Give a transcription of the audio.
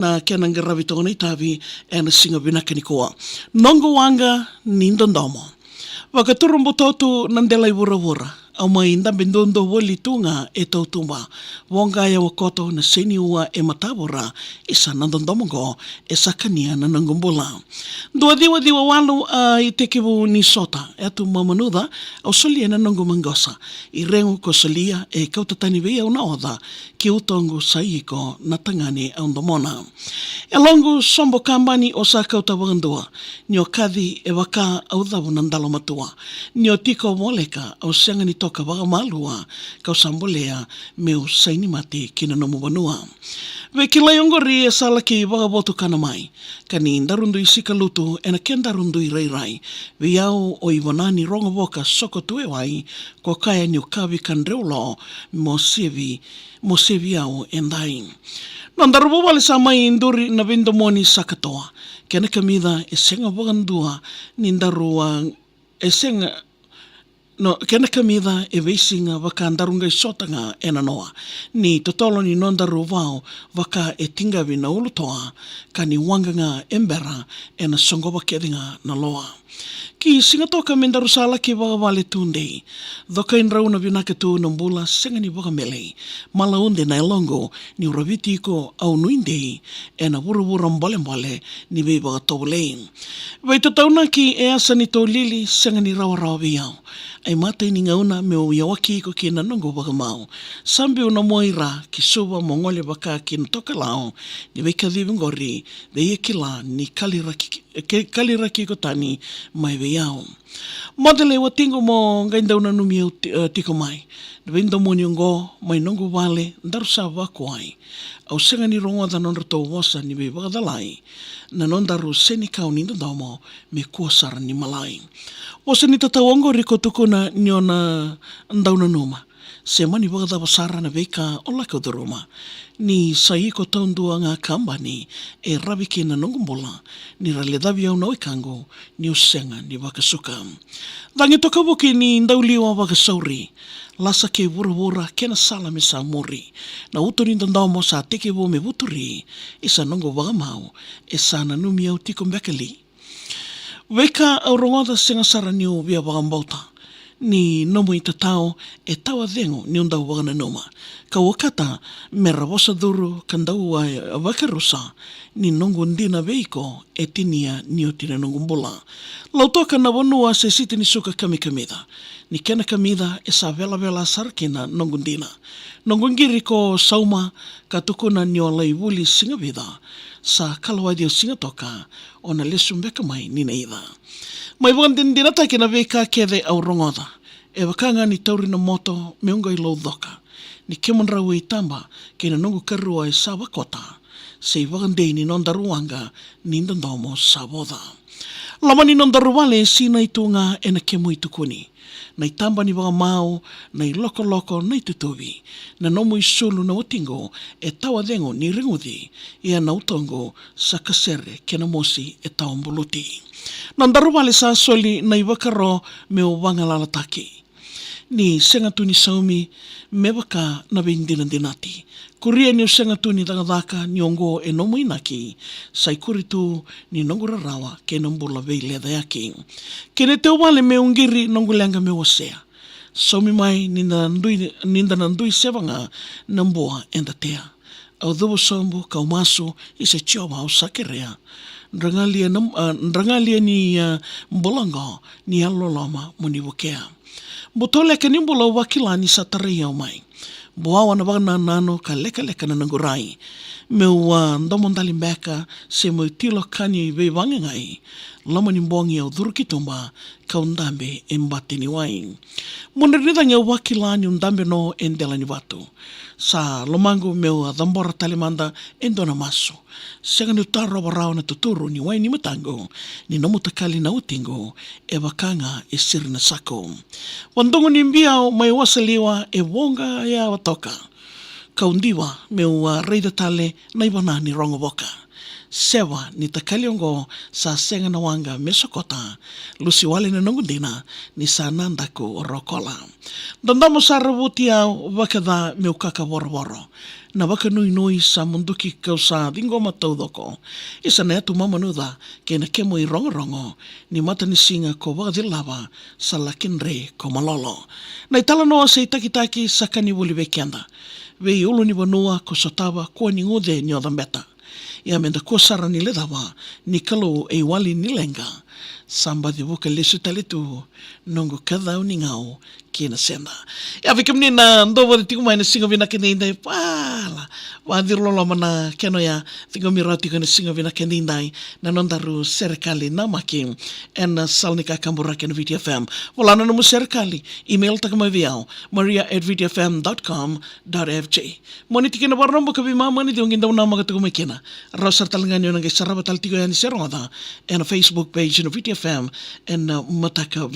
na kena ngaravitonga nei tavi e na singa vinaka ni koa. Nongo wanga ni ndondomo. Wakaturumbo totu nandela i wura. Au mai ndambe ndondo woli tunga e tautumba. Wonga ya wakoto na seni ua e matawara isa nandondomongo e sakania na nangumbula. Dua diwa walu i tekivu ni sota e atu mamanuda au solia na nangumangosa. I rengu ko solia e kautatani vei au na oda ki utongu saiko na tangani au ndomona. E longu sombo kambani o sa kautawandua. Nio kadhi e waka au dhavu nandalo matua. Nio tiko moleka au siangani toka waga malua kau sambolea meu saini mati kina nomu wanua. Veki layongori e salaki waga botu kana mai. Kani ndarundu i sika lutu e na ken darundu i rai. Viau o i wanani rongo woka soko tue wai ko kaya niu kawi kan reulo mo sevi au endai. Nandarubo wale sa mai induri na vindo moni sakatoa. Kena kamida e senga wagandua nindarua e senga no, kena kamida e veisinga waka andarunga i sotanga e nanoa. Ni totolo ni nondaru wao waka e tingawi na ulutoa ka ni wanganga embera e na songoba kedinga na loa. Ki singatoka mendaru sala ki waga wale tundei. Dhoka in rauna vinake tu nambula senga ni waga melei. Mala unde na elongo ni uraviti ko au nuindei e na wura mbole ni vei waga tobulei. Vai tatauna ki e asa ni tau lili senga ni rawa viau. Ai mata ini ngauna me o iawaki ko ki na nongo waga mau. Sambi una moira ki suwa mongole waka ki na toka lao ni vei kadhivingori vei ekila ni kaliraki ko tani mai veiau. Modele wa tingo mo ngaindauna numi au tiko mai. Vindo moni ngo mai nongo wale ndarusa wako ai. Au senga ni rongo da nondra tau wasa ni vei wagadalai. Na nondaru seni kau ni ndomo me kuasara ni malai. Wasa ni tatawongo riko tukuna niona ndauna numa. Se mani wagada wasara na veika o lako duruma. Ni saiko taundua ngā kambani e raviki na nongumbola ni raledavi au nauikango ni usenga ni wakasuka. Dangi toka woki ni ndauliwa wakasauri. Lasa ke wura kena sala me sa mori. Na uturi ndandamo sa teke wo me wuturi. Isa nongo wagamau e sa na numi au tiko mbekali. Weka au rongoda senga sara niu via wagambauta. Ni nomu i tatao e tawa dengo ni undau wagana noma. Ka wakata me rawosa duru kandau a wakarusa ni nongo ndina veiko e tinia ni o tina nongo mbola. Lautoka na wanua se siti ni suka kamikamida. Ni kena kamida e sa vela sarakina nongo ndina. Nongo ngiri ko sauma ka tukuna ni o laivuli singavida. Sa kalawadi o singatoka o na lesu mbeka mai ni neida. Mai wangandina taike na veka kede au rongoda. E wakanga ni tauri na moto meunga i lau dhoka. Ni kemonrau i tamba ke na nongo karua e sa wakota. Se i wakandei ni nondaruanga ni ndandomo sa woda. Lama ni nondaruwale sina i tunga e na kemo i tukuni. Na i tamba ni waka mau, na i loko na i tutuvi. Na nomu i sulu na watingo e tawa dengo ni ringudi i a nautongo sa kasere ke na mosi e tawa mbuluti. Nandaruwale sa soli na i wakaro me o wangalalaki. Ni senga tuni saumi me waka na vindinandinati. Kuria ni o senga tuni dagadaka ni ongo e nomu inaki. Sai kuritu ni nongura rawa ke nambula vei leadayaki. Kene te wale me ungiri nongulenga me wasea. Saumi mai ninda nandui sevanga namboa endatea. Au dhubo sombo kau masu i se chiowa au sakerea. Ndrangalia ni mbolanga ni alolama moni wokea. Botole ke nimbola wakilani sa tarai au mai. Boawa na waka nano ka leka na nangurai. Meu ndomondali mbeka se mo tilo kani i vei wangengai. Lama ni mbongi au dhurukitumba ka undambe e mbate ni wai. Munirida nge wakilani undambe no endela ni watu. Sa lomango meu dhambora talimanda endona maso. Sega ni utaro warao na tuturu ni wai ni matango. Ni nomutakali na utingo e wakanga e siri na sako. Wandongo ni mbiao mai wasaliwa e wonga ya watoka. Kaundiwa meu reida tale na iwana ni rongo boka. sewa ni takaliongo sa senga na wanga mesokota lusi wale na nongundina ni sa nandaku rokola. Dandamo sa rabutia wakada meu kaka woro na waka nui sa munduki kau sa dingo mataudoko. Isa na atu mamanuda ke na kemo i rongo ni mata ni singa ko wakadilawa sa lakinre ko malolo. Na itala noa sa itakitaki sa kani wuli wekianda. Wei ulu ni wanua ko sotawa kua ni ngode ni odambeta. Ia menda ko sara ni ledawa ni kalau e wali ni lenga. Samba di buka lesu talitu nongo kadau ni ngau kina senda. Ia vikam ni na ndobo di tiku mai na singa vina kene indai pala. Wadir lolo mana keno ya tingo mirati kene singa vina kene indai na nondaru serikali na maki en salnika kambura kene VTFM. Walana namu serikali email takamaviao maria@vtfm.com.fj. Moni tikina warnombo kabi mamani di ongin daw na mga tukumikina. Rosar talangan yun ang isaraba taltigo yan si Roda and a Facebook page na VTFM and mataka